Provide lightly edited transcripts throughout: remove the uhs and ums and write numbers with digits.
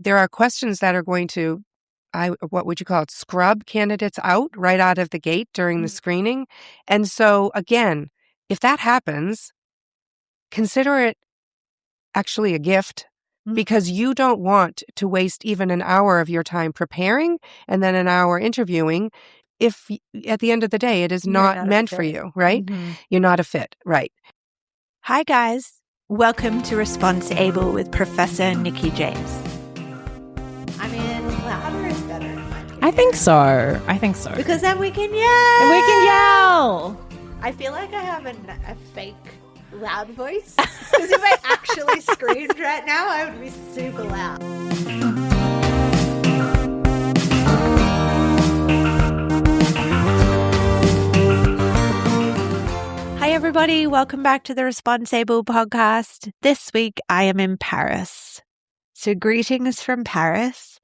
there are questions that are going to, what would you call it, scrub candidates right out of the gate during the screening. And so again, if that happens, consider it actually a gift, because you don't want to waste even an hour of your time preparing and then an hour interviewing if at the end of the day it is not meant for you, right? You're not a fit, right? Hi guys, welcome to Response Able with Professor Nikki James. I mean, louder is better in my opinion. I think so. Because then we can yell. I feel like I have a fake loud voice. Because if I actually screamed right now, I would be super loud. Hi everybody, welcome back to the Response Able podcast. This week I am in Paris. So greetings from Paris.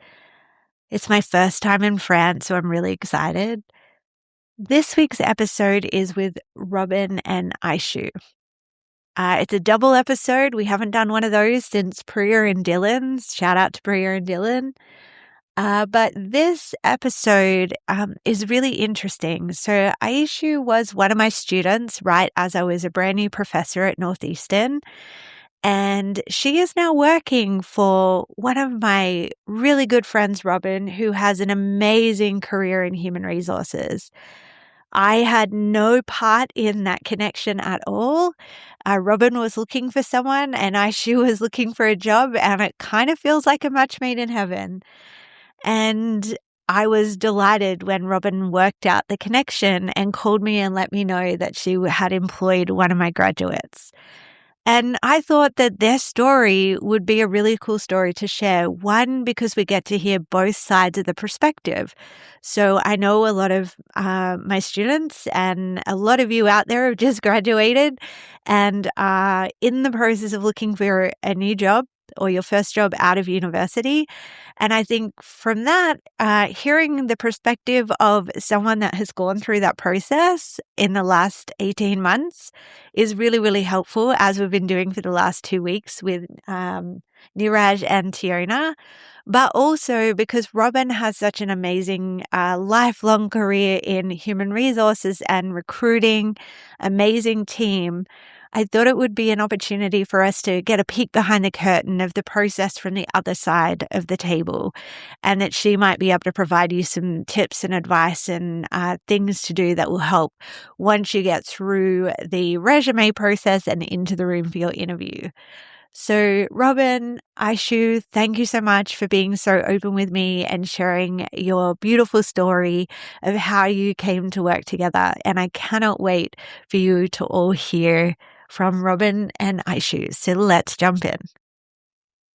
It's my first time in France, so I'm really excited. This week's episode is with Robin and Aishu. It's a double episode. We haven't done one of those since Priya and Dylan's. Shout out to Priya and Dylan. But this episode is really interesting. So Aishu was one of my students right as I was a brand new professor at Northeastern. And she is now working for one of my really good friends, Robin, who has an amazing career in human resources. I had no part in that connection at all. Robin was looking for someone and Aishu was looking for a job, and it kind of feels like a match made in heaven. And I was delighted when Robin worked out the connection and called me and let me know that she had employed one of my graduates. And I thought that their story would be a really cool story to share. One, because we get to hear both sides of the perspective. So I know a lot of my students and a lot of you out there have just graduated and are in the process of looking for a new job or your first job out of university. And I think from that, hearing the perspective of someone that has gone through that process in the last 18 months is really, really helpful, as we've been doing for the last 2 weeks with Niraj and Tiona. But also because Robin has such an amazing lifelong career in human resources and recruiting, amazing team, I thought it would be an opportunity for us to get a peek behind the curtain of the process from the other side of the table, and that she might be able to provide you some tips and advice and things to do that will help once you get through the resume process and into the room for your interview. So Robin, Aishu, thank you so much for being so open with me and sharing your beautiful story of how you came to work together. And I cannot wait for you to all hear from Robin and Aishu. So let's jump in.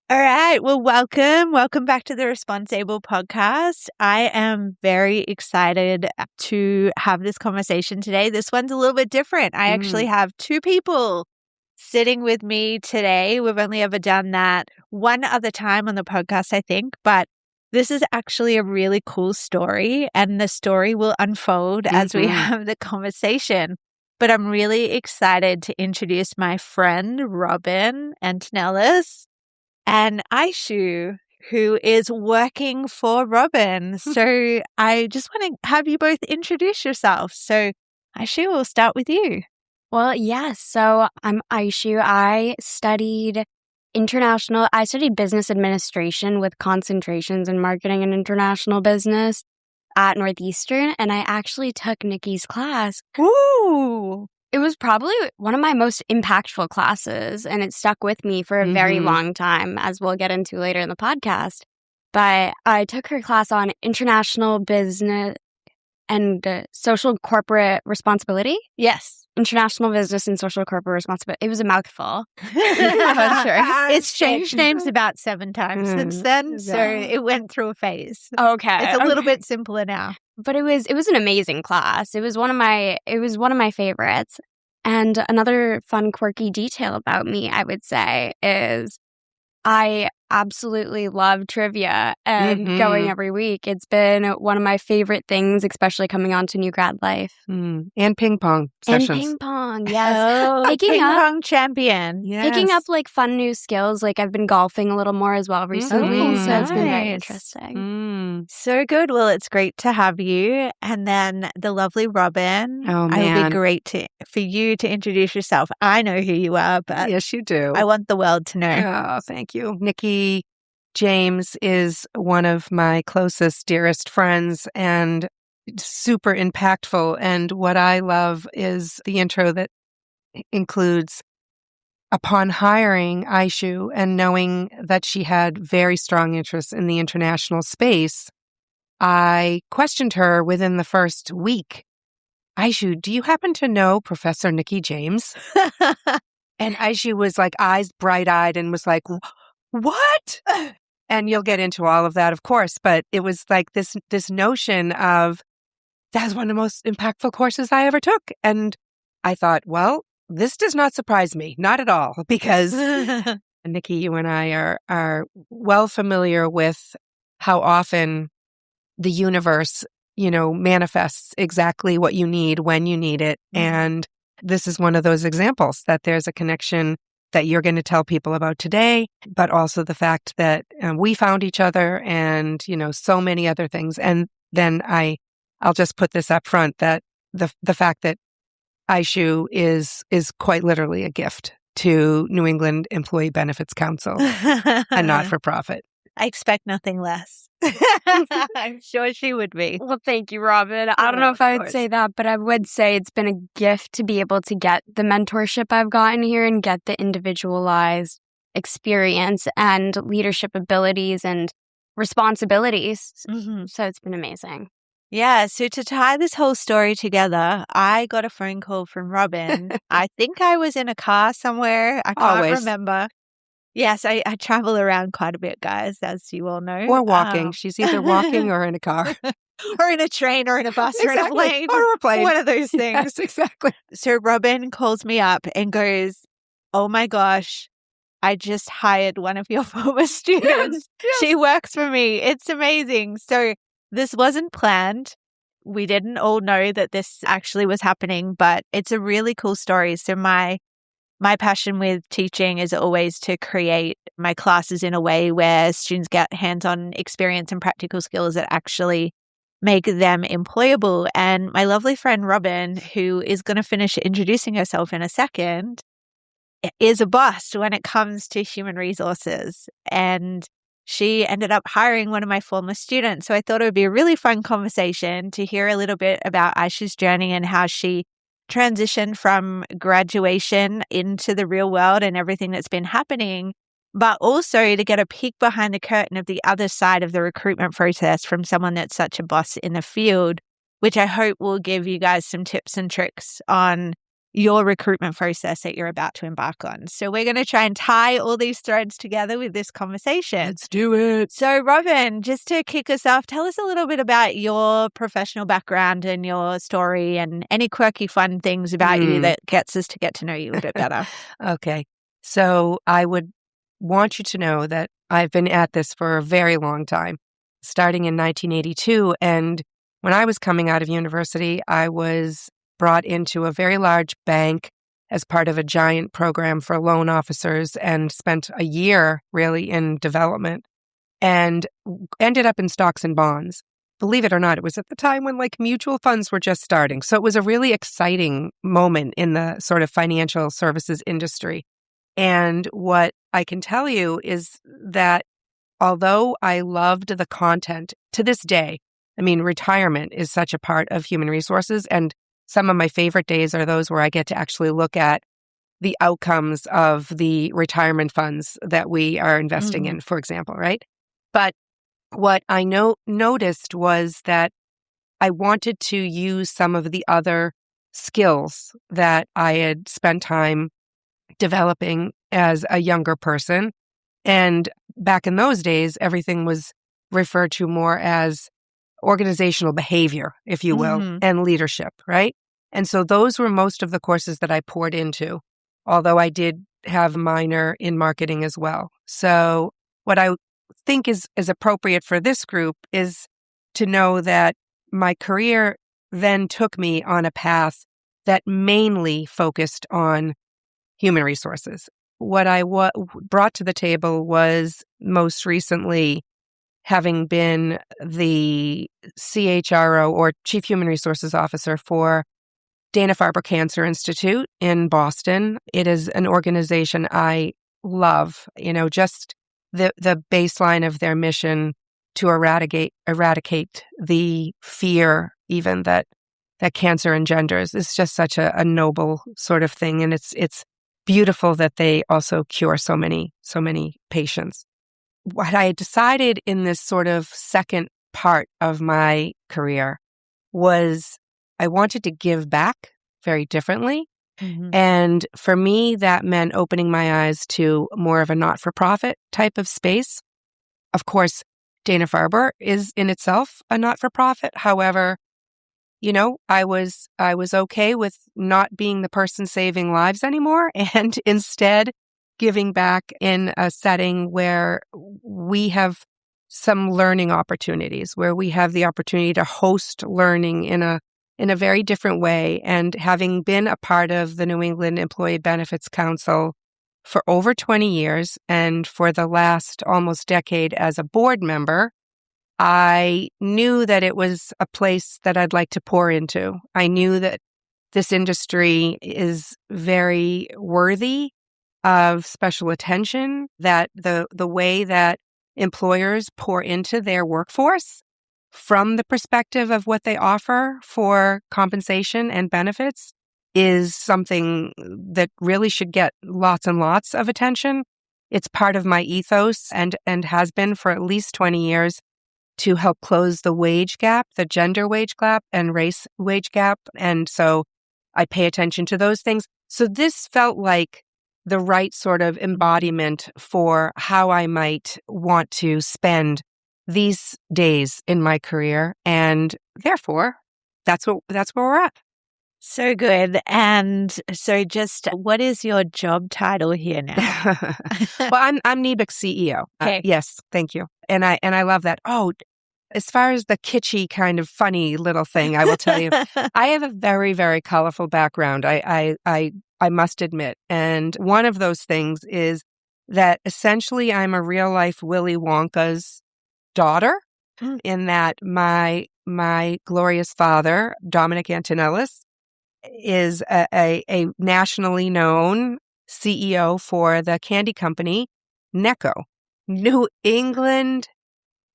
All right. Well, welcome. Welcome back to the Response Able podcast. I am very excited to have this conversation today. This one's a little bit different. I actually have two people sitting with me today. We've only ever done that one other time on the podcast, I think, but this is actually a really cool story, and the story will unfold as we have the conversation. But I'm really excited to introduce my friend, Robin Antonellis, and Aishu, who is working for Robin. So I just want to have you both introduce yourselves. So Aishu, we'll start with you. Well, yes. So I'm Aishu. I studied business administration with concentrations in marketing and international business at Northeastern, and I actually took Nikki's class. Ooh! It was probably one of my most impactful classes, and it stuck with me for a very long time, as we'll get into later in the podcast. But I took her class on international business and social corporate responsibility. Yes. International business and social corporate responsibility. It was a mouthful. I'm sure. It's changed names about 7 times since then, so it went through a phase. Okay. It's a little bit simpler now. But it was an amazing class. It was one of my favorites. And another fun, quirky detail about me, I would say, is I absolutely love trivia and Mhm. going every week. It's been one of my favorite things, especially coming on to new grad life. And ping pong And sessions. ping pong, yes. Oh, Picking ping up- pong champion. Picking up Yes. like fun new skills. Like I've been golfing a little more as well recently. Oh, So it's been very nice. interesting. So good. Well, it's great to have you. And then the lovely Robin. Oh, It'll man. be great for you to introduce yourself. I know who you are, but Yes, you do. I want the world to know. Oh, thank you. Nikki James is one of my closest, dearest friends and super impactful. And what I love is the intro that includes upon hiring Aishu and knowing that she had very strong interests in the international space, I questioned her within the first week. Aishu, do you happen to know Professor Nikki James? And Aishu was like eyes bright-eyed and was like, what? And you'll get into all of that, of course, but it was like this notion of that's one of the most impactful courses I ever took. And I thought, well, this does not surprise me, not at all, because Nikki, you and I are well familiar with how often the universe, manifests exactly what you need when you need it. And this is one of those examples that there's a connection that you're going to tell people about today, but also the fact that we found each other and, so many other things. And then I'll just put this up front that the fact that Aishu is quite literally a gift to New England Employee Benefits Council, a not-for-profit. I expect nothing less. I'm sure she would be. Well, thank you, Robin. I don't know if I would say that, but I would say it's been a gift to be able to get the mentorship I've gotten here and get the individualized experience and leadership abilities and responsibilities. So it's been amazing. Yeah, so to tie this whole story together, I got a phone call from Robin. I think I was in a car somewhere. I can't Always. remember. Yes, I travel around quite a bit, guys, as you all know. Or walking. She's either walking or in a car. Or in a train or in a bus or in a plane. Or a plane. One of those things. Yes, exactly. So Robin calls me up and goes, oh my gosh, I just hired one of your former students. Yes. She works for me. It's amazing. So this wasn't planned. We didn't all know that this actually was happening, but it's a really cool story. So my passion with teaching is always to create my classes in a way where students get hands-on experience and practical skills that actually make them employable. And my lovely friend Robin, who is going to finish introducing herself in a second, is a boss when it comes to human resources. And she ended up hiring one of my former students. So I thought it would be a really fun conversation to hear a little bit about Aishu's journey and how she transitioned from graduation into the real world and everything that's been happening, but also to get a peek behind the curtain of the other side of the recruitment process from someone that's such a boss in the field, which I hope will give you guys some tips and tricks on your recruitment process that you're about to embark on. So we're going to try and tie all these threads together with this conversation. Let's do it. So Robin, just to kick us off, tell us a little bit about your professional background and your story and any quirky fun things about you that gets us to get to know you a bit better. Okay. So I would want you to know that I've been at this for a very long time, starting in 1982. And when I was coming out of university, I was brought into a very large bank as part of a giant program for loan officers and spent a year really in development and ended up in stocks and bonds. Believe it or not, it was at the time when mutual funds were just starting. So it was a really exciting moment in the sort of financial services industry. And what I can tell you is that although I loved the content to this day, retirement is such a part of human resources, and some of my favorite days are those where I get to actually look at the outcomes of the retirement funds that we are investing in, for example, right? But what I noticed was that I wanted to use some of the other skills that I had spent time developing as a younger person. And back in those days, everything was referred to more as organizational behavior, if you will, and leadership, right? And so those were most of the courses that I poured into, although I did have a minor in marketing as well. So what I think is appropriate for this group is to know that my career then took me on a path that mainly focused on human resources. What I brought to the table was most recently having been the CHRO or Chief Human Resources Officer for Dana-Farber Cancer Institute in Boston. It is an organization I love, just the baseline of their mission to eradicate the fear even that cancer engenders is just such a noble sort of thing. And it's beautiful that they also cure so many patients. What I decided in this sort of second part of my career was I wanted to give back very differently. Mm-hmm. And for me, that meant opening my eyes to more of a not-for-profit type of space. Of course, Dana-Farber is in itself a not-for-profit. However, I was okay with not being the person saving lives anymore and instead giving back in a setting where we have some learning opportunities, where we have the opportunity to host learning in a very different way. And having been a part of the New England Employee Benefits Council for over 20 years and for the last almost decade as a board member, I knew that it was a place that I'd like to pour into. I knew that this industry is very worthy of special attention, that the way that employers pour into their workforce from the perspective of what they offer for compensation and benefits is something that really should get lots and lots of attention. It's part of my ethos and has been for at least 20 years to help close the wage gap, the gender wage gap and race wage gap. And so I pay attention to those things. So this felt like the right sort of embodiment for how I might want to spend these days in my career. And therefore, that's where we're at. So good. And so just what is your job title here now? Well, I'm Nebek's CEO. Okay. Yes, thank you. And I love that. Oh, as far as the kitschy kind of funny little thing, I will tell you, I have a very, very colorful background. I must admit. And one of those things is that essentially I'm a real life Willy Wonka's daughter in that my glorious father, Dominic Antonellis, is a nationally known CEO for the candy company Necco, New England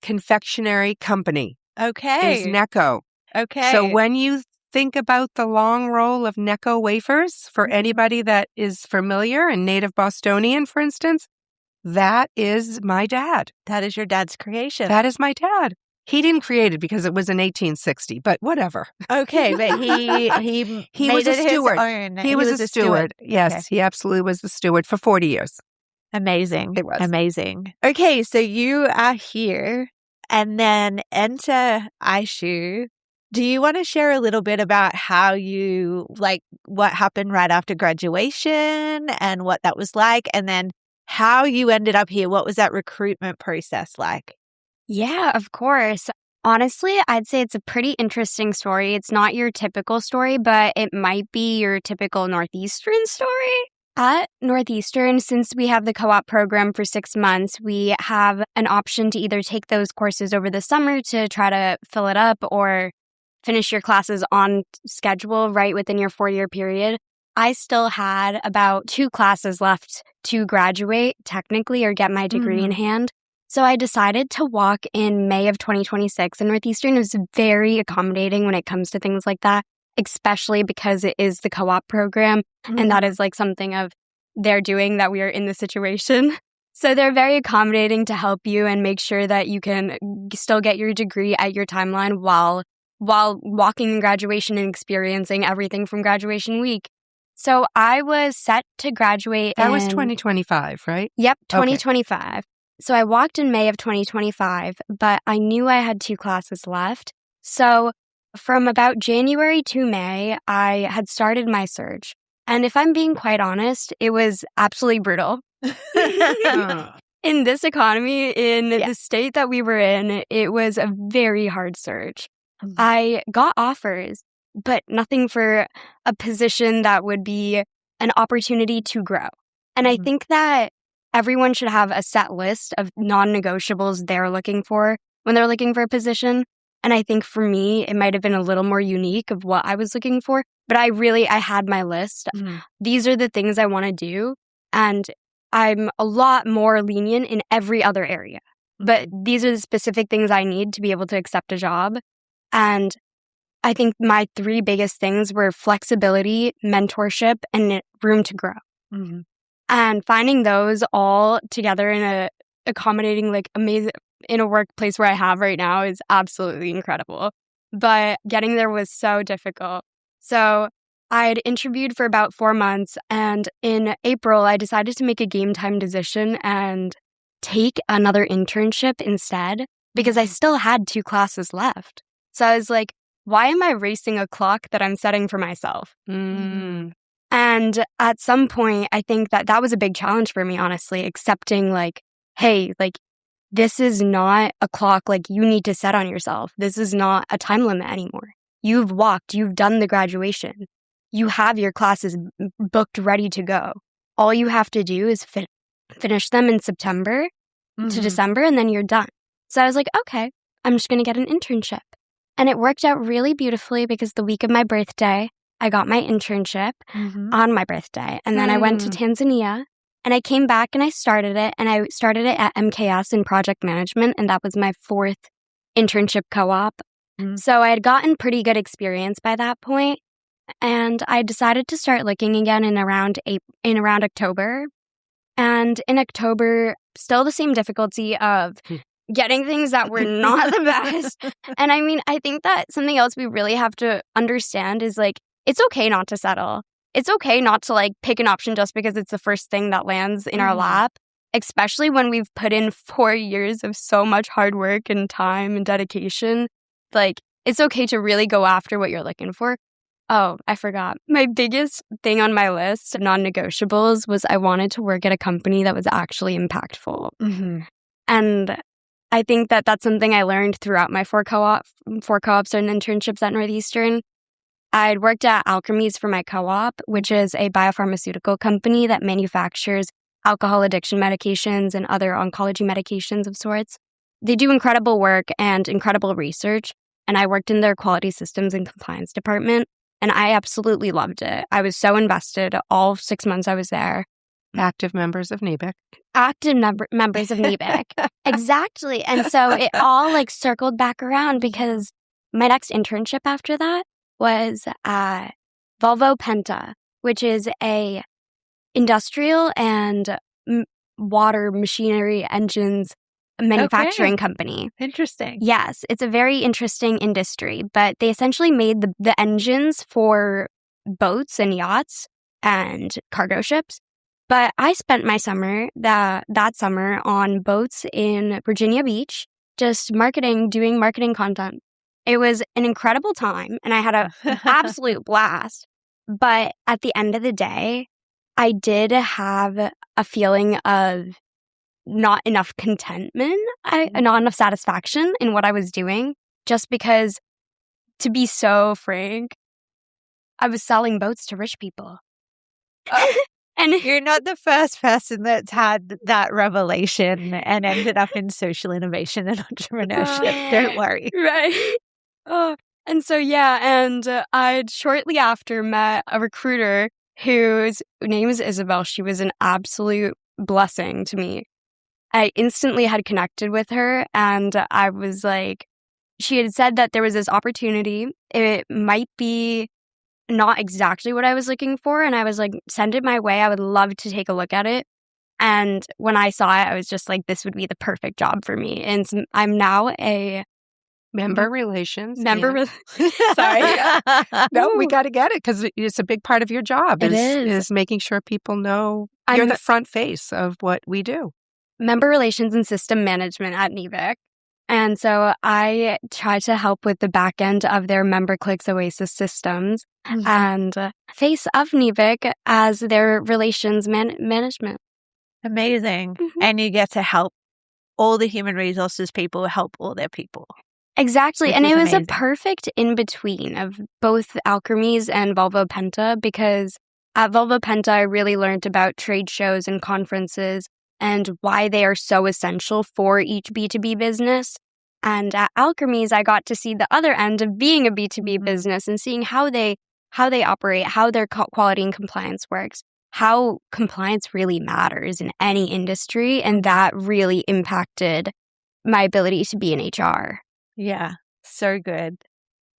Confectionery Company. Okay. Is Necco. Okay. So when you think about the long roll of Necco wafers, for anybody that is familiar and native Bostonian, for instance, that is my dad. That is your dad's creation. That is my dad. He didn't create it because it was in 1860, but whatever. Okay, but he He made was a it his steward. own. He was a steward. Yes, Okay. he absolutely was the steward for 40 years. Amazing. It was. Amazing. Okay, so you are here and then enter Aishu. Do you want to share a little bit about how you, what happened right after graduation and what that was like, and then how you ended up here? What was that recruitment process like? Yeah, of course. Honestly, I'd say it's a pretty interesting story. It's not your typical story, but it might be your typical Northeastern story. At Northeastern, since we have the co-op program for 6 months, we have an option to either take those courses over the summer to try to fill it up or finish your classes on schedule right within your 4-year period. I still had about 2 classes left to graduate technically or get my degree in hand. So I decided to walk in May of 2026, and Northeastern is very accommodating when it comes to things like that, especially because it is the co-op program, and that is like something of they're doing that we are in the situation. So they're very accommodating to help you and make sure that you can still get your degree at your timeline while walking in graduation and experiencing everything from graduation week. So I was set to graduate. That was 2025, right? Yep, Okay. 2025. So I walked in May of 2025, but I knew I had 2 classes left. So from about January to May, I had started my search. And if I'm being quite honest, it was absolutely brutal. in this economy, in the state that we were in, it was a very hard search. Mhm. I got offers, but nothing for a position that would be an opportunity to grow. And I Mhm. think that everyone should have a set list of non-negotiables they're looking for when they're looking for a position. And I think for me, it might have been a little more unique of what I was looking for. But I had my list. Mhm. These are the things I want to do. And I'm a lot more lenient in every other area. But these are the specific things I need to be able to accept a job. And I think my 3 biggest things were flexibility, mentorship, and room to grow. Mhm. And finding those all together in a accommodating, like, amazing in a workplace where I have right now is absolutely incredible. But getting there was so difficult. So I'd interviewed for about 4 months, and in April, I decided to make a game time decision and take another internship instead because I still had 2 classes left. So I was like, why am I racing a clock that I'm setting for myself? Mm. And at some point, I think that was a big challenge for me, honestly, accepting like, hey, like, this is not a clock like you need to set on yourself. This is not a time limit anymore. You've walked, you've done the graduation. You have your classes booked, ready to go. All you have to do is finish them in September to December, and then you're done. So I was like, okay, I'm just going to get an internship. And it worked out really beautifully because the week of my birthday, I got my internship on my birthday. And then I went to Tanzania. And I came back and I started it. And I started it at MKS in project management. And that was my 4th internship co-op. So I had gotten pretty good experience by that point. And I decided to start looking again in around October. And in October, still the same difficulty of getting things that were not the best. And I mean, I think that something else we really have to understand is like, it's okay not to settle. It's okay not to like pick an option just because it's the first thing that lands in our lap, especially when we've put in 4 years of so much hard work and time and dedication. Like, it's okay to really go after what you're looking for. Oh, I forgot. My biggest thing on my list of non-negotiables was I wanted to work at a company that was actually impactful. And I think that that's something I learned throughout my 4 co-ops and internships at Northeastern. I'd worked at Alchemies for my co-op, which is a biopharmaceutical company that manufactures alcohol addiction medications and other oncology medications of sorts. They do incredible work and incredible research, and I worked in their quality systems and compliance department, and I absolutely loved it. I was so invested all 6 months I was there. Active members of NABIC. Active members of NABIC. Exactly. And so it all like circled back around because my next internship after that was at Volvo Penta, which is a industrial and water machinery engines manufacturing company. Interesting. Yes, it's a very interesting industry, but they essentially made the engines for boats and yachts and cargo ships. But I spent my summer, that summer, on boats in Virginia Beach, just doing marketing content. It was an incredible time, and I had an absolute blast. But at the end of the day, I did have a feeling of not enough contentment, not enough satisfaction in what I was doing, just because, to be so frank, I was selling boats to rich people. And you're not the first person that's had that revelation and ended up in social innovation and entrepreneurship. Don't worry. Right. And so, I'd shortly after met a recruiter whose name is Isabel. She was an absolute blessing to me. I instantly had connected with her, and I was like, she had said that there was this opportunity. It might be not exactly what I was looking for. And I was like, send it my way. I would love to take a look at it. And when I saw it, I was just like, this would be the perfect job for me. And so I'm now a member relations. Sorry. No, we got to get it because it's a big part of your job. It is. Is making sure people know you're the front face of what we do. Member relations and system management at NABIC. And so I try to help with the back end of their MemberClicks Oasis systems and face of NABIC as their relations management. Amazing. Mhm. And you get to help all the human resources people help all their people. Exactly. Which And is it was amazing. a perfect in between of both Alchemies and Volvo Penta, because at Volvo Penta, I really learned about trade shows and conferences and why they are so essential for each B2B business. And at Alchemies, I got to see the other end of being a B2B business and seeing how they operate, how their quality and compliance works, how compliance really matters in any industry. And that really impacted my ability to be in HR. Yeah, so good.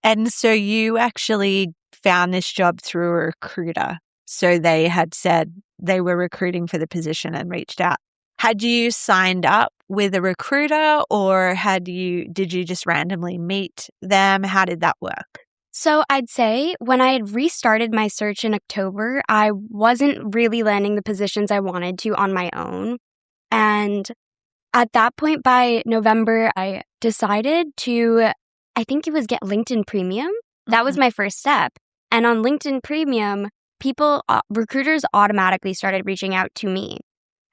And so you actually found this job through a recruiter. So they had said they were recruiting for the position and reached out. Had you signed up with a recruiter, or did you just randomly meet them? How did that work? So I'd say when I had restarted my search in October, I wasn't really landing the positions I wanted to on my own. And at that point, by November, I decided to, I think it was get LinkedIn Premium. That was my first step. And on LinkedIn Premium, recruiters automatically started reaching out to me.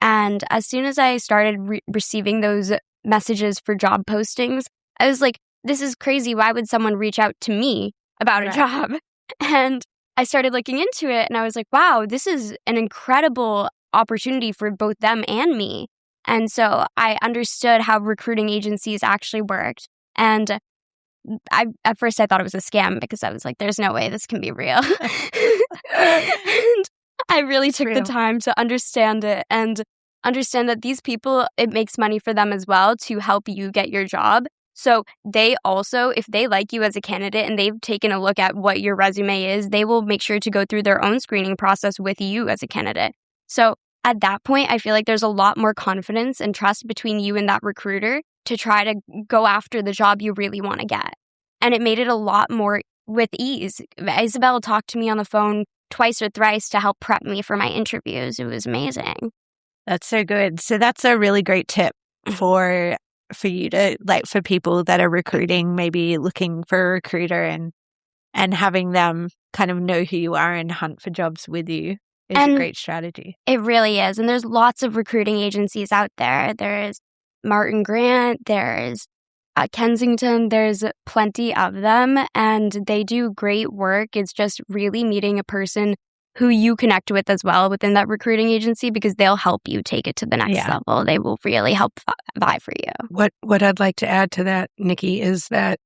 And as soon as I started receiving those messages for job postings, I was like, this is crazy. Why would someone reach out to me about a job? And I started looking into it and I was like, wow, this is an incredible opportunity for both them and me. And so I understood how recruiting agencies actually worked. And at first I thought it was a scam because I was like, there's no way this can be real. And I really took the time to understand it and understand that these people, it makes money for them as well to help you get your job. So they also, if they like you as a candidate and they've taken a look at what your resume is, they will make sure to go through their own screening process with you as a candidate. So at that point, I feel like there's a lot more confidence and trust between you and that recruiter to try to go after the job you really want to get. And it made it a lot more with ease. Isabel talked to me on the phone twice or thrice to help prep me for my interviews. It was amazing. That's so good. So that's a really great tip for you to, like, for people that are recruiting, maybe looking for a recruiter and having them kind of know who you are and hunt for jobs with you is a great strategy. It really is. And there's lots of recruiting agencies out there. There's Martin Grant, there's Kensington, there's plenty of them, and they do great work. It's just really meeting a person who you connect with as well within that recruiting agency, because they'll help you take it to the next level. They will really help vie for you. What I'd like to add to that, Nikki, is that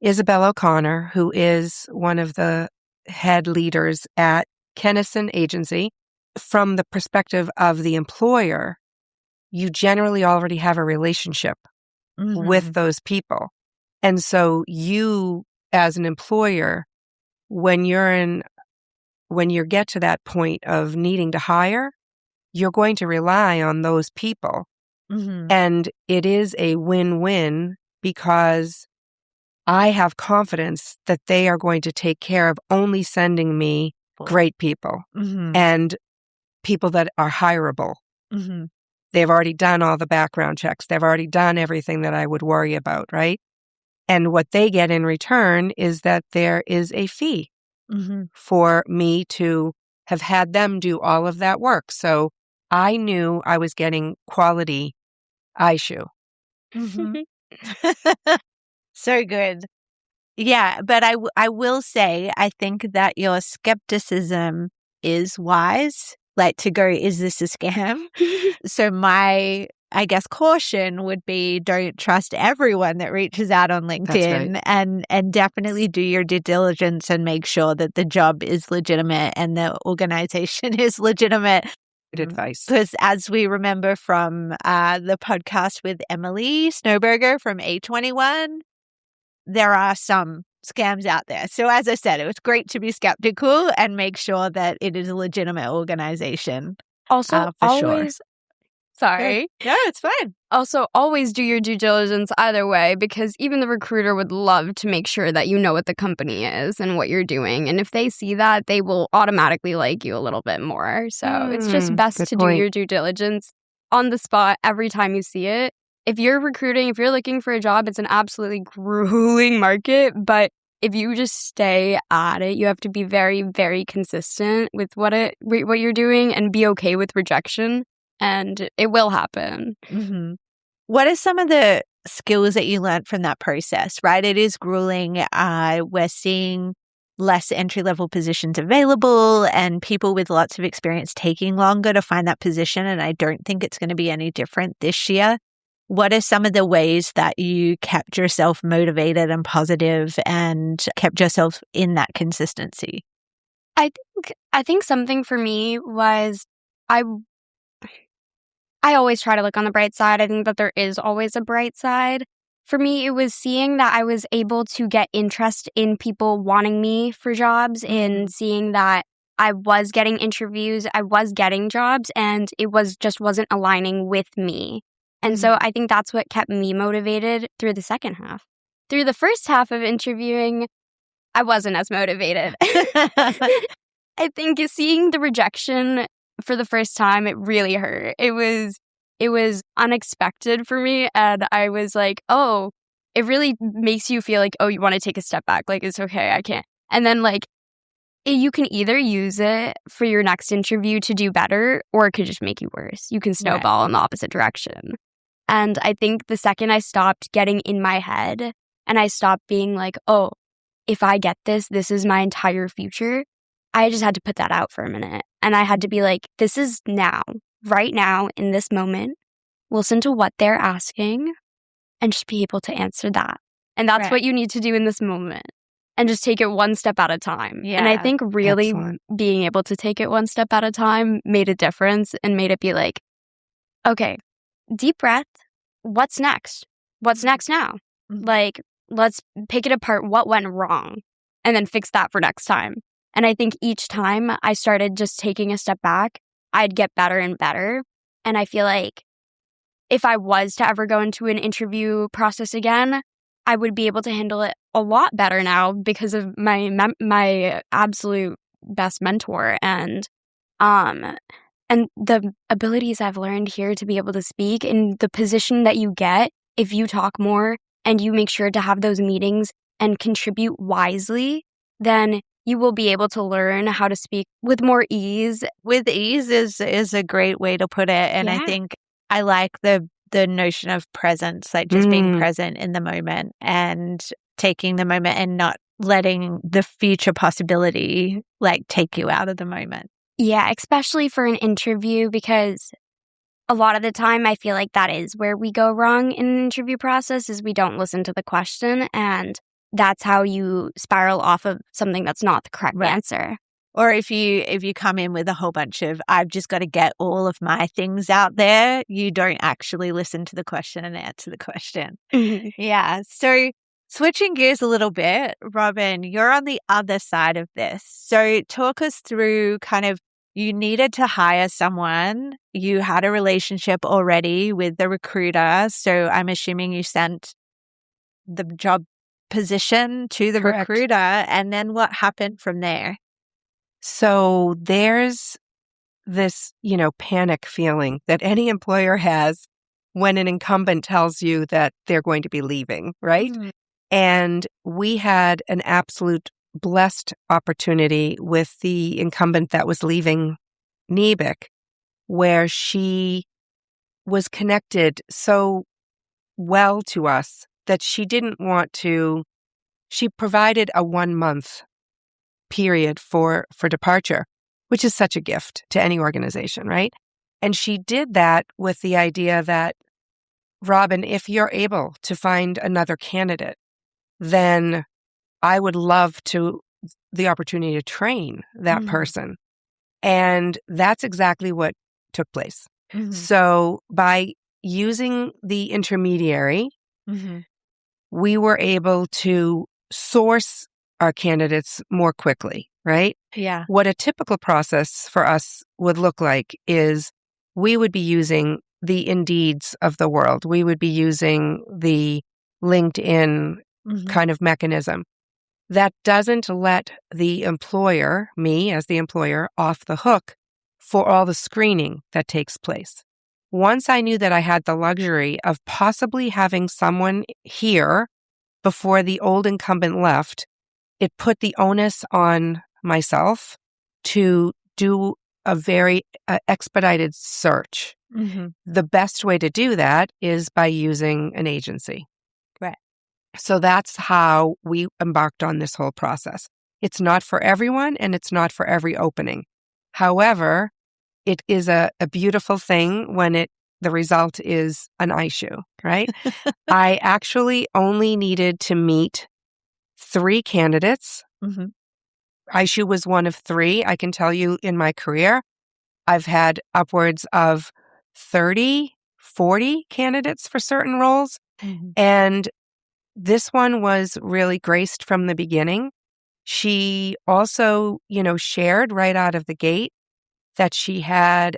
Isabel O'Connor, who is one of the head leaders at Kennison Agency, from the perspective of the employer, you generally already have a relationship with those people. And so you, as an employer, when you get to that point of needing to hire, you're going to rely on those people. And it is a win-win because I have confidence that they are going to take care of only sending me great people and people that are hireable. They've already done all the background checks. They've already done everything that I would worry about, right? And what they get in return is that there is a fee for me to have had them do all of that work. So I knew I was getting quality Aishu. So good. Yeah, but I will say, I think that your skepticism is wise, like to go, is this a scam? So my, I guess, caution would be don't trust everyone that reaches out on LinkedIn, and definitely do your due diligence and make sure that the job is legitimate and the organization is legitimate. Good advice. Because as we remember from the podcast with Emily Snowberger from A21, there are some scams out there. So as I said, it was great to be skeptical and make sure that it is a legitimate organization. Also, always, sorry. No, it's fine. Also, always do your due diligence either way, because even the recruiter would love to make sure that you know what the company is and what you're doing. And if they see that, they will automatically like you a little bit more. So it's just best to do your due diligence on the spot every time you see it. If you're recruiting, if you're looking for a job, it's an absolutely grueling market. But if you just stay at it, you have to be very, very consistent with what you're doing and be okay with rejection. and it will happen. Mm-hmm. What are some of the skills that you learned from that process, right? It is grueling. We're seeing less entry-level positions available and people with lots of experience taking longer to find that position. And I don't think it's going to be any different this year. What are some of the ways that you kept yourself motivated and positive and kept yourself in that consistency? I think something for me was I always try to look on the bright side. I think that there is always a bright side. For me, it was seeing that I was able to get interest in people wanting me for jobs and seeing that I was getting interviews, I was getting jobs, and it wasn't aligning with me. And so I think that's what kept me motivated through the second half. Through the first half of interviewing, I wasn't as motivated. I think seeing the rejection for the first time, it really hurt. It was unexpected for me, and I was like, oh, it really makes you feel like, oh, you want to take a step back. Like, it's okay, I can't. And then, like, you can either use it for your next interview to do better, or it could just make you worse. You can snowball in the opposite direction. And I think the second I stopped getting in my head and I stopped being like, oh, if I get this is my entire future, I just had to put that out for a minute. And I had to be like, this is now, right now, in this moment. Listen to what they're asking and just be able to answer that. And that's what you need to do in this moment. And just take it one step at a time. Yeah. And I think really being able to take it one step at a time made a difference and made it be like, okay, deep breath. What's next? What's next now? Like, let's pick it apart. What went wrong? And then fix that for next time. And I think each time I started just taking a step back, I'd get better and better. And I feel like if I was to ever go into an interview process again, I would be able to handle it a lot better now because of my absolute best mentor and the abilities I've learned here to be able to speak and the position that you get if you talk more and you make sure to have those meetings and contribute wisely, then you will be able to learn how to speak with more ease. With ease is a great way to put it. And I think I like the notion of presence, like just being present in the moment and taking the moment and not letting the future possibility like take you out of the moment. Yeah, especially for an interview, because a lot of the time I feel like that is where we go wrong in an interview process is we don't listen to the question, and that's how you spiral off of something that's not the correct answer. Or if you come in with a whole bunch of, I've just got to get all of my things out there, you don't actually listen to the question and answer the question. Yeah. So switching gears a little bit, Robin, you're on the other side of this. So talk us through kind of, you needed to hire someone. You had a relationship already with the recruiter. So I'm assuming you sent the job position to the recruiter. And then what happened from there? So there's this, panic feeling that any employer has when an incumbent tells you that they're going to be leaving, right? And we had an absolute blessed opportunity with the incumbent that was leaving NEBIC, where she was connected so well to us that she didn't want to, she provided a 1-month period for departure, which is such a gift to any organization, right? And she did that with the idea that, Robin, if you're able to find another candidate, then I would love the opportunity to train that person. And that's exactly what took place. So by using the intermediary, we were able to source our candidates more quickly, right? Yeah. What a typical process for us would look like is we would be using the Indeeds of the world. We would be using the LinkedIn kind of mechanism. That doesn't let the employer, me as the employer, off the hook for all the screening that takes place. Once I knew that I had the luxury of possibly having someone here before the old incumbent left, it put the onus on myself to do a very expedited search The best way to do that is by using an agency. Right. So that's how we embarked on this whole process. It's not for everyone and it's not for every opening. However, it is a beautiful thing when the result is an Aishu, right? I actually only needed to meet 3 candidates. Aishu was one of 3. I can tell you in my career, I've had upwards of 30, 40 candidates for certain roles. And this one was really graced from the beginning. She also, shared right out of the gate that she had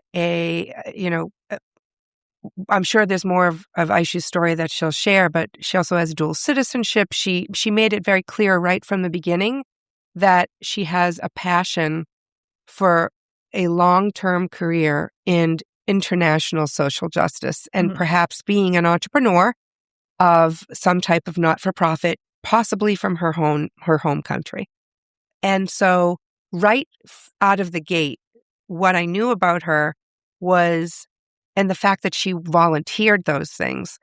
I'm sure there's more of Aishu's story that she'll share, but she also has dual citizenship. She made it very clear right from the beginning that she has a passion for a long-term career in international social justice and perhaps being an entrepreneur of some type of not-for-profit, possibly from her home country. And so right out of the gate, what I knew about her was, and the fact that she volunteered those things,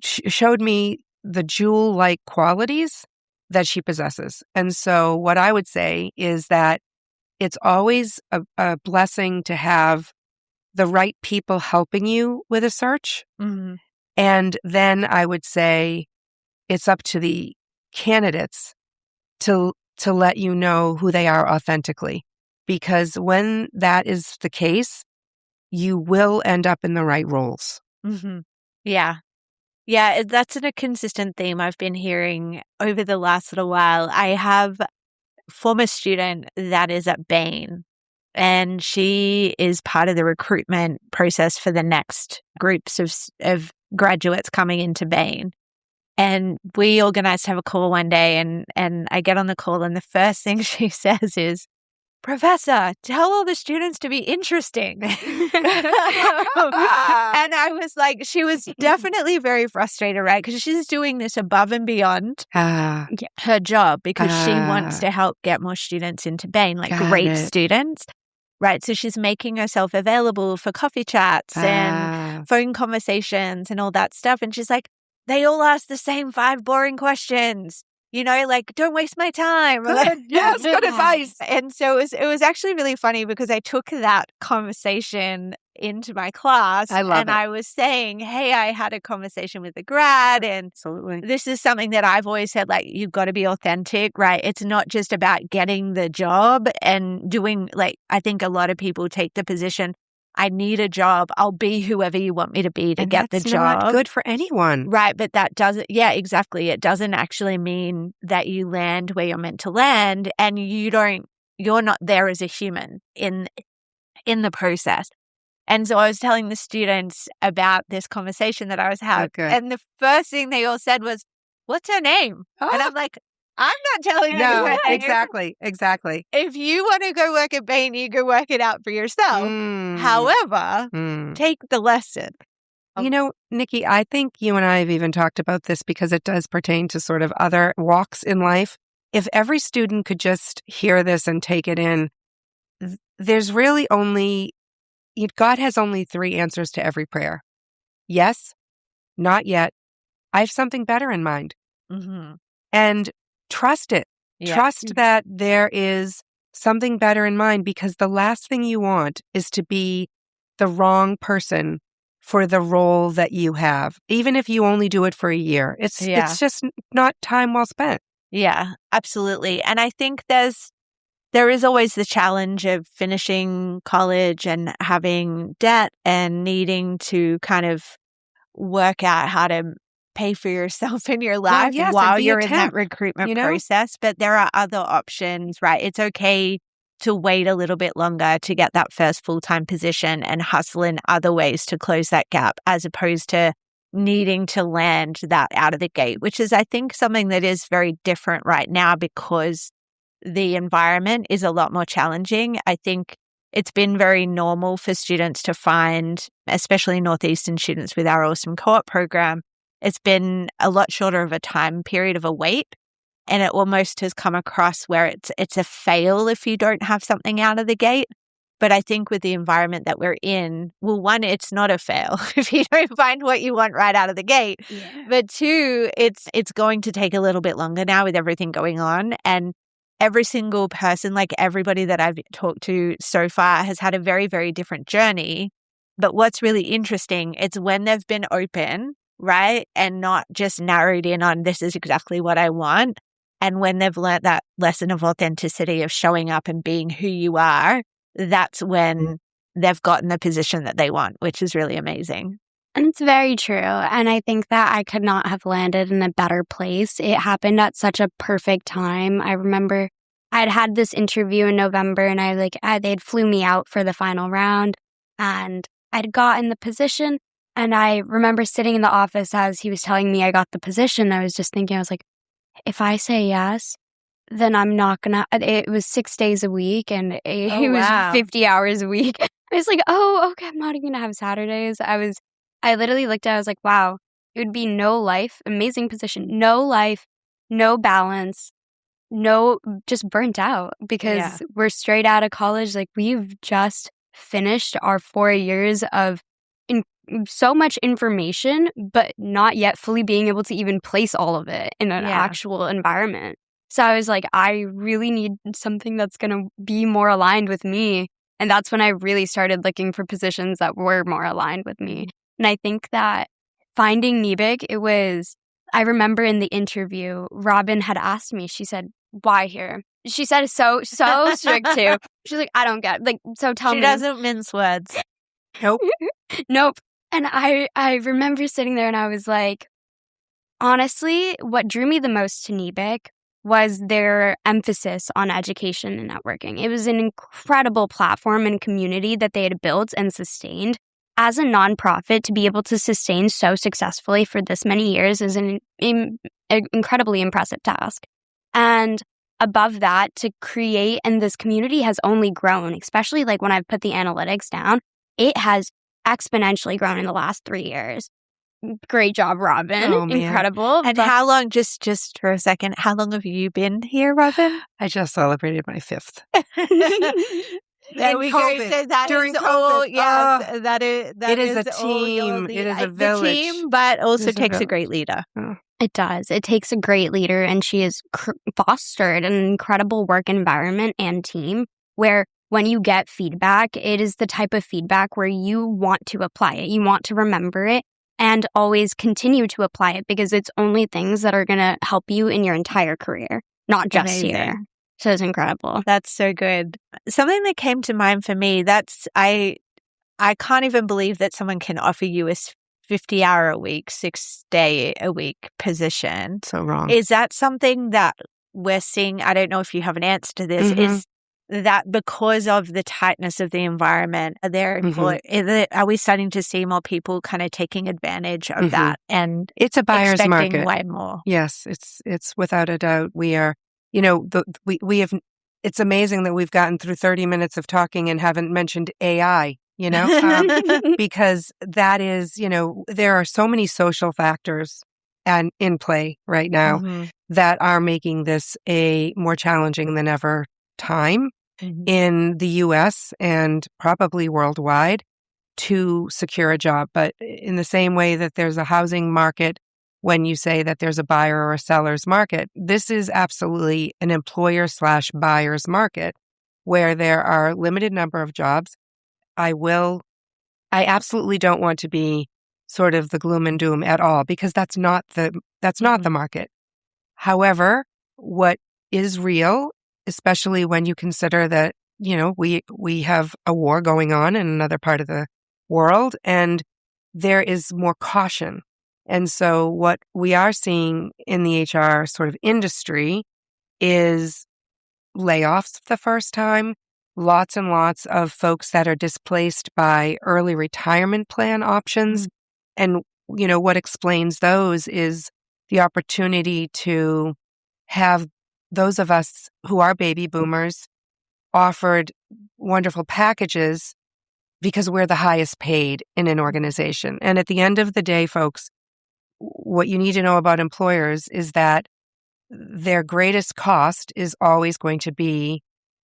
showed me the jewel-like qualities that she possesses. And so what I would say is that it's always a blessing to have the right people helping you with a search. And then I would say it's up to the candidates to let you know who they are authentically. Because when that is the case, you will end up in the right roles. Yeah. Yeah, that's a consistent theme I've been hearing over the last little while. I have a former student that is at Bain, and she is part of the recruitment process for the next groups of graduates coming into Bain. And we organized to have a call one day, and I get on the call, and the first thing she says is, "Professor, tell all the students to be interesting." And I was like, she was definitely very frustrated, right? Because she's doing this above and beyond her job because she wants to help get more students into Bain, like great students. Right. So she's making herself available for coffee chats and phone conversations and all that stuff. And she's like, they all ask the same 5 boring questions. Like, don't waste my time. Good. Yes, good advice. And so it was actually really funny because I took that conversation into my class. I love it. I was saying, hey, I had a conversation with a grad, and Absolutely. This is something that I've always said, like, you've got to be authentic, right? It's not just about getting the job and doing, like, I think a lot of people take the position, I need a job. I'll be whoever you want me to be to get the job. That's not good for anyone. Right. But that doesn't, exactly. It doesn't actually mean that you land where you're meant to land, and you're not there as a human in the process. And so I was telling the students about this conversation that I was having. And the first thing they all said was, "What's her name?" And I'm like, I'm not telling you. No, exactly. If you want to go work at Bain, you go work it out for yourself. However, take the lesson. Nikki, I think you and I have even talked about this because it does pertain to sort of other walks in life. If every student could just hear this and take it in, there's really God has only 3 answers to every prayer. Yes, not yet. I have something better in mind. And trust it. Yeah. Trust that there is something better in mind, because the last thing you want is to be the wrong person for the role that you have, even if you only do it for a year. It's just not time well spent. Yeah, absolutely. And I think there is always the challenge of finishing college and having debt and needing to kind of work out how to pay for yourself in your life while you're in that recruitment process. But there are other options, right? It's okay to wait a little bit longer to get that first full-time position and hustle in other ways to close that gap, as opposed to needing to land that out of the gate, which is, I think, something that is very different right now because the environment is a lot more challenging. I think it's been very normal for students to find, especially Northeastern students with our awesome co-op program, it's been a lot shorter of a time period of a wait. And it almost has come across where it's a fail if you don't have something out of the gate. But I think with the environment that we're in, well, one, it's not a fail if you don't find what you want right out of the gate. Yeah. But two, it's going to take a little bit longer now with everything going on. And every single person, like everybody that I've talked to so far, has had a very, very different journey. But what's really interesting, it's when they've been open, right? And not just narrowed in on this is exactly what I want. And when they've learned that lesson of authenticity, of showing up and being who you are, that's when they've gotten the position that they want, which is really amazing. And it's very true. And I think that I could not have landed in a better place. It happened at such a perfect time. I remember I'd had this interview in November, and they'd flew me out for the final round, and I'd gotten the position. And I remember sitting in the office as he was telling me I got the position. I was just thinking, I was like, if I say yes, then I'm not gonna. It was 6 days a week, and it was 50 hours a week. I was like, oh, okay, I'm not even gonna have Saturdays. I literally looked at it, I was like, wow, it would be no life, amazing position, no life, no balance, no, just burnt out because we're straight out of college. Like, we've just finished our 4 years of so much information, but not yet fully being able to even place all of it in an actual environment. So I was like, I really need something that's going to be more aligned with me. And that's when I really started looking for positions that were more aligned with me. And I think that finding NEBIC, I remember in the interview, Robin had asked me, she said, why here? She said it so strict too. She's like, I don't get it. Like, so tell me. She doesn't mince words. Nope. Nope. And I remember sitting there and I was like, honestly, what drew me the most to NEBIC was their emphasis on education and networking. It was an incredible platform and community that they had built and sustained. As a nonprofit, to be able to sustain so successfully for this many years is an incredibly impressive task. And above that, to create, and this community has only grown, especially like when I've put the analytics down, it has exponentially grown in the last 3 years. Great job, Robin. Oh, man. Incredible. And how long, just for a second, how long have you been here, Robin? I just celebrated my 5th. There we go. So that During is all. COVID. Yes, that is. It is a all team. It is a the village. team, but also It is a takes a village. great leader. It does. It takes a great leader, and she has fostered an incredible work environment and team where when you get feedback, it is the type of feedback where you want to apply it. You want to remember it and always continue to apply it because it's only things that are going to help you in your entire career, not just Amazing. here. So it's incredible. That's so good. Something that came to mind for me, I can't even believe that someone can offer you a 50-hour a week, 6-day a week position. So wrong. Is that something that we're seeing? I don't know if you have an answer to this. Mhm. Is that because of the tightness of the environment? Are we starting to see more people kind of taking advantage of that and It's a buyer's expecting market. way more? Yes, it's without a doubt. We are, we have, it's amazing that we've gotten through 30 minutes of talking and haven't mentioned AI, because that is, there are so many social factors and in play right now Mhm. that are making this a more challenging than ever time in the US and probably worldwide to secure a job. But in the same way that there's a housing market when you say that there's a buyer or a seller's market, this is absolutely an employer/buyer's market where there are limited number of jobs. I absolutely don't want to be sort of the gloom and doom at all because that's not the market. However, what is real, especially when you consider that, we have a war going on in another part of the world and there is more caution. And so what we are seeing in the HR sort of industry is layoffs for the first time, lots and lots of folks that are displaced by early retirement plan options. And, what explains those is the opportunity to have those of us who are baby boomers offered wonderful packages because we're the highest paid in an organization. And at the end of the day, folks, what you need to know about employers is that their greatest cost is always going to be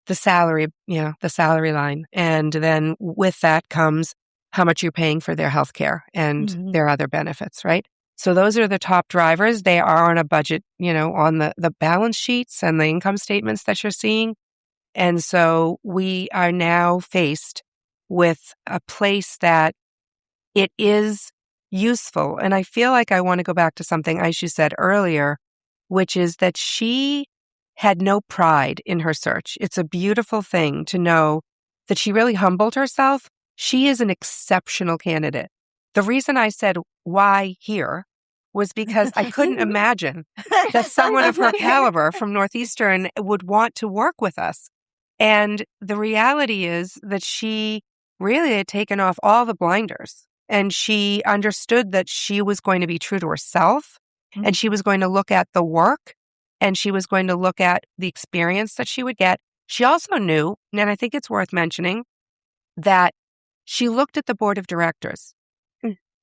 the salary, the salary line. And then with that comes how much you're paying for their healthcare and their other benefits, right? So those are the top drivers. They are on a budget, on the balance sheets and the income statements that you're seeing. And so we are now faced with a place that it is useful. And I feel like I want to go back to something Aishu said earlier, which is that she had no pride in her search. It's a beautiful thing to know that she really humbled herself. She is an exceptional candidate. The reason I said why here was because I couldn't imagine that someone of her caliber from Northeastern would want to work with us. And the reality is that she really had taken off all the blinders, and she understood that she was going to be true to herself, and she was going to look at the work, and she was going to look at the experience that she would get. She also knew, and I think it's worth mentioning, that she looked at the board of directors.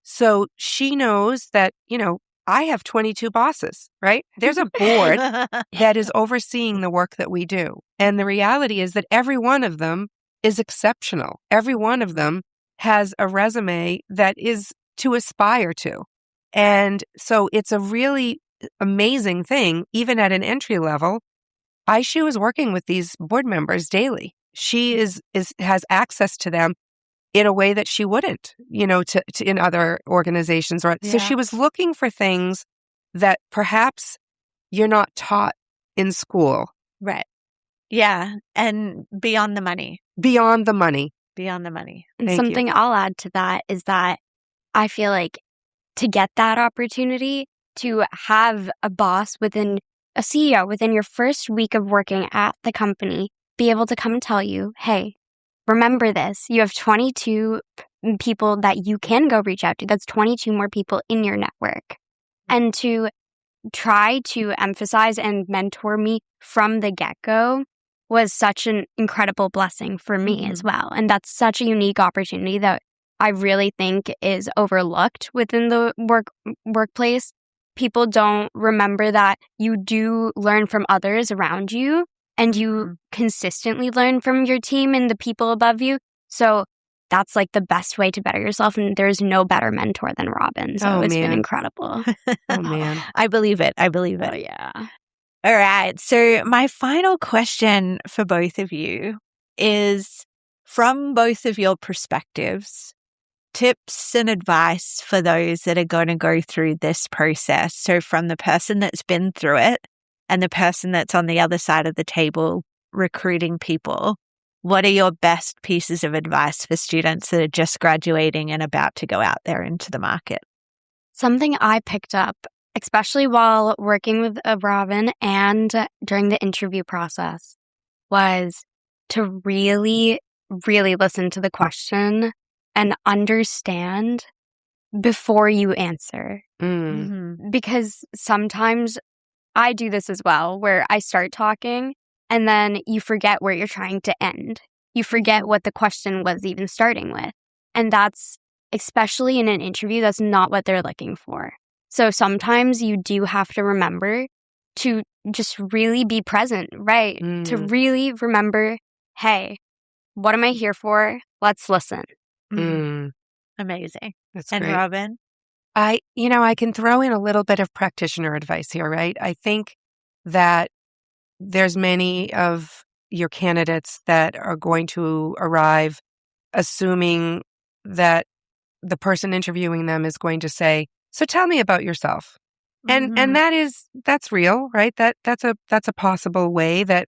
So she knows that, I have 22 bosses, right? There's a board that is overseeing the work that we do. And the reality is that every one of them is exceptional. Every one of them has a resume that is to aspire to. And so it's a really amazing thing, even at an entry level. Aishu is working with these board members daily. She has access to them in a way that she wouldn't, to in other organizations. So she was looking for things that perhaps you're not taught in school. Right. Yeah. And beyond the money. Beyond the money. Beyond the money. And something I'll add to that is that I feel like to get that opportunity, to have a boss within a CEO within your first week of working at the company, be able to come and tell you, hey, remember this, you have 22 people that you can go reach out to. That's 22 more people in your network. And to try to emphasize and mentor me from the get-go was such an incredible blessing for me as well. And that's such a unique opportunity that I really think is overlooked within the workplace. People don't remember that you do learn from others around you, and you consistently learn from your team and the people above you. So that's like the best way to better yourself. And there's no better mentor than Robin. So it's been incredible. Oh, man. I believe it. I believe it. Oh, yeah. All right. So my final question for both of you is, from both of your perspectives, tips and advice for those that are going to go through this process. So from the person that's been through it and the person that's on the other side of the table recruiting people, what are your best pieces of advice for students that are just graduating and about to go out there into the market? Something I picked up, especially while working with Robin and during the interview process, was to really, really listen to the question and understand before you answer. Because sometimes I do this as well, where I start talking and then you forget where you're trying to end. You forget what the question was even starting with. And that's, especially in an interview, that's not what they're looking for. So sometimes you do have to remember to just really be present, right? To really remember, hey, what am I here for? Let's listen. Amazing. That's and great. Robin? I can throw in a little bit of practitioner advice here, right? I think that there's many of your candidates that are going to arrive assuming that the person interviewing them is going to say, so tell me about yourself. And that's real, right? That's a possible way that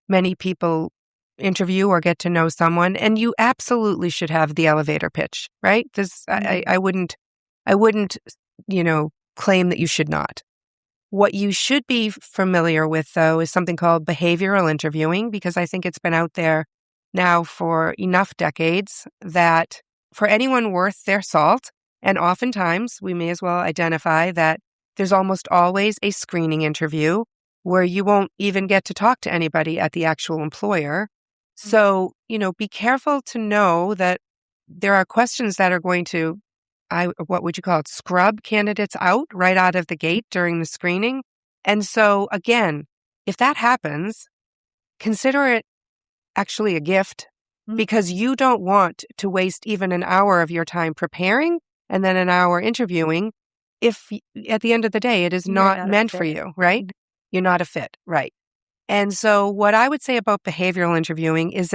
many people interview or get to know someone. And you absolutely should have the elevator pitch, right? I wouldn't, claim that you should not. What you should be familiar with, though, is something called behavioral interviewing, because I think it's been out there now for enough decades that for anyone worth their salt, and oftentimes we may as well identify that there's almost always a screening interview where you won't even get to talk to anybody at the actual employer. So, be careful to know that there are questions that are going to, what would you call it, scrub candidates out right out of the gate during the screening. And so, again, if that happens, consider it actually a gift Mm. because you don't want to waste even an hour of your time preparing and then an hour interviewing if at the end of the day it is You're not not a meant for fit. you, right? You're not a fit, right? And so what I would say about behavioral interviewing is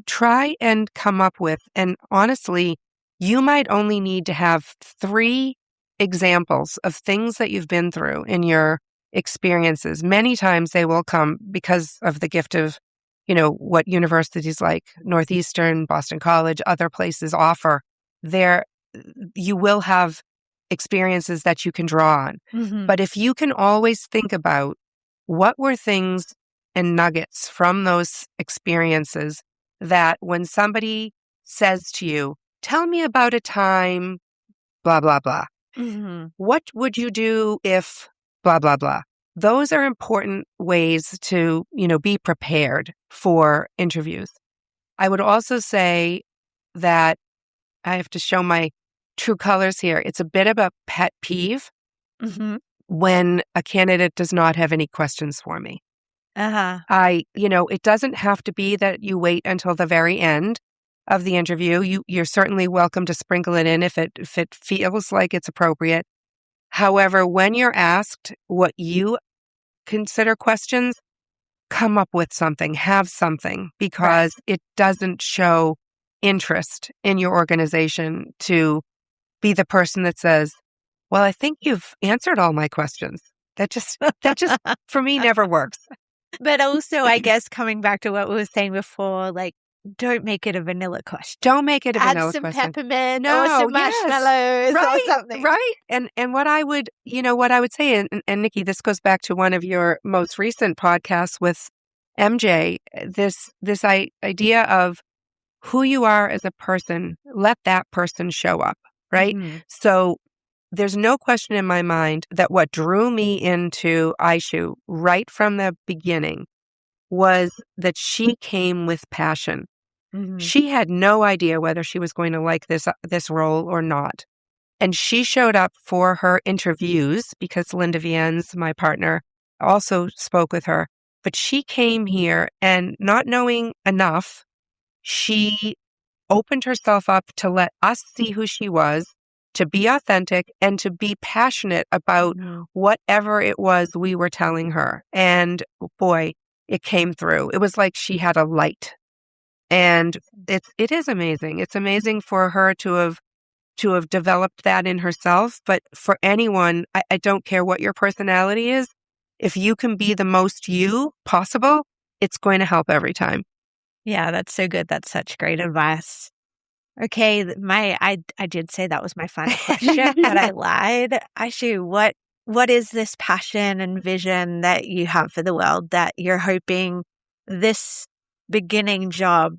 try and come up with, and honestly, you might only need to have 3 examples of things that you've been through in your experiences. Many times they will come because of the gift of, what universities like Northeastern, Boston College, other places offer. There, you will have experiences that you can draw on. Mhm. But if you can always think about what were things and nuggets from those experiences that when somebody says to you, tell me about a time, blah, blah, blah. Mhm. What would you do if blah, blah, blah? Those are important ways to, be prepared for interviews. I would also say that I have to show my true colors here. It's a bit of a pet peeve Mhm. when a candidate does not have any questions for me. Uh-huh. It doesn't have to be that you wait until the very end of the interview. You're certainly welcome to sprinkle it in if it feels like it's appropriate. However, when you're asked what you consider questions, come up with something, have something, because it doesn't show interest in your organization to be the person that says, well, I think you've answered all my questions. That just for me never works. But also, I guess coming back to what we were saying before, like, don't make it a vanilla question. Don't make it a Add vanilla some question. peppermint or No, some yes. marshmallows or something. Right. And what I would say, and Nikki, this goes back to one of your most recent podcasts with MJ, this idea of who you are as a person, let that person show up, right? Mhm. So there's no question in my mind that what drew me into Aishu right from the beginning was that she came with passion. Mhm. She had no idea whether she was going to like this role or not. And she showed up for her interviews because Linda Viennes, my partner, also spoke with her. But she came here and not knowing enough, she opened herself up to let us see who she was, to be authentic and to be passionate about Mhm. whatever it was we were telling her. And boy, it came through. It was like she had a light. And it is amazing. It's amazing for her to have developed that in herself. But for anyone, I don't care what your personality is. If you can be the most you possible, it's going to help every time. Yeah, that's so good. That's such great advice. Okay, I did say that was my final question, but I lied. Aishu, what is this passion and vision that you have for the world that you're hoping this beginning job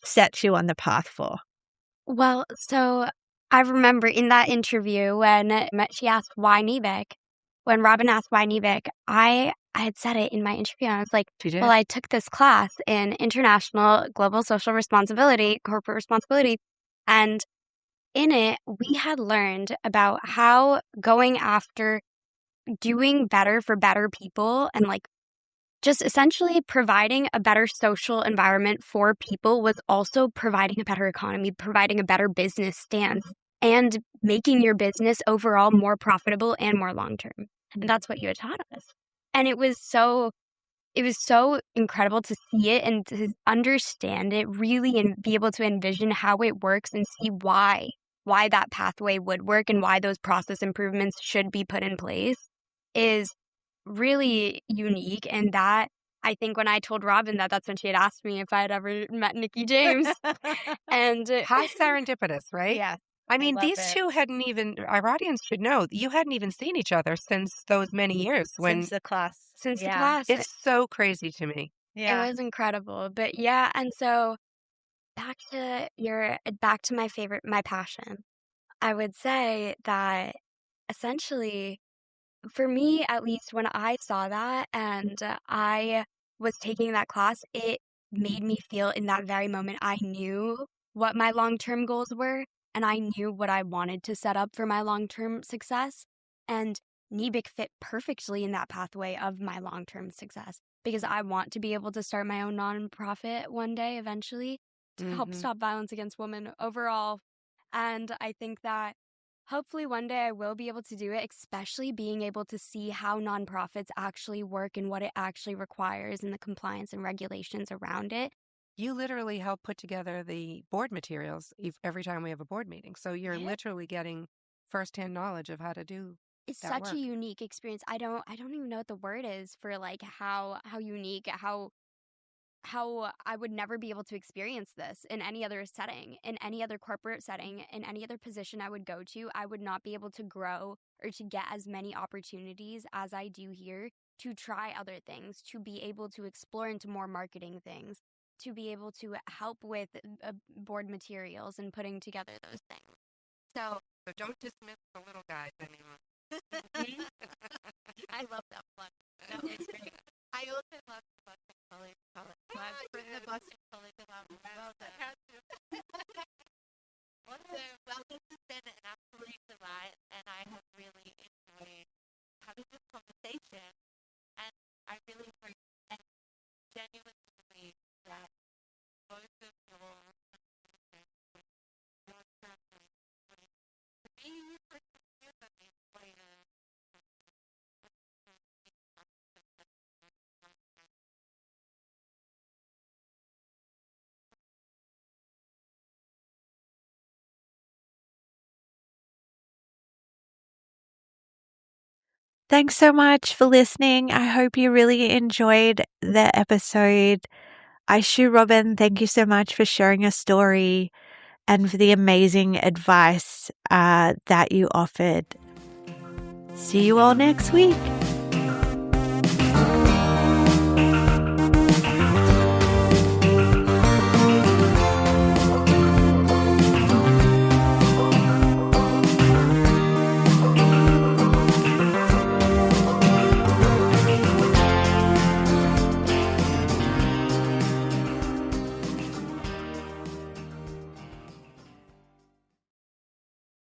sets you on the path for? Well, so I remember in that interview when she asked why Nivik, when Robin asked why Nivik, I had said it in my interview. I was like, She did. well, I took this class in international global social responsibility, corporate responsibility. And in it, we had learned about how going after doing better for better people and like just essentially providing a better social environment for people was also providing a better economy, providing a better business stance, and making your business overall more profitable and more long term. And that's what you had taught us. And it was so incredible to see it and to understand it really and be able to envision how it works and see why that pathway would work and why those process improvements should be put in place is really unique. And that, I think when I told Robin that's when she had asked me if I had ever met Nikki James. And How serendipitous, right? Yeah. I mean, love these it. two hadn't even, our audience should know, you hadn't even seen each other since those many years. Since the class. since the Yeah. class, It's so crazy to me. Yeah. it was incredible. But yeah, and so back to my passion. I would say that essentially, for me, at least when I saw that and I was taking that class, it made me feel in that very moment I knew what my long-term goals were and I knew what I wanted to set up for my long-term success. And Nibik fit perfectly in that pathway of my long-term success because I want to be able to start my own nonprofit one day eventually to help stop violence against women overall. And I think that hopefully one day I will be able to do it, especially being able to see how nonprofits actually work and what it actually requires and the compliance and regulations around it. You literally help put together the board materials every time we have a board meeting. So you're literally getting firsthand knowledge of how to do It's that such work. a unique experience. I don't even know what the word is for like how unique, how I would never be able to experience this in any other setting, in any other corporate setting, in any other position I would go to. I would not be able to grow or to get as many opportunities as I do here to try other things, to be able to explore into more marketing things, to be able to help with board materials and putting together those things. So don't dismiss the little guys anymore. I love that one. That was great. I also love the Boston College College. Bring the Boston College along. Well done. Well, this has been an absolute delight, and I have really enjoyed having this conversation. And I really hope and genuinely believe that both of your to be here for some years, I mean, Thanks so much for listening. I hope you really enjoyed the episode. Aishu, Robin, thank you so much for sharing your story and for the amazing advice that you offered. See you all next week.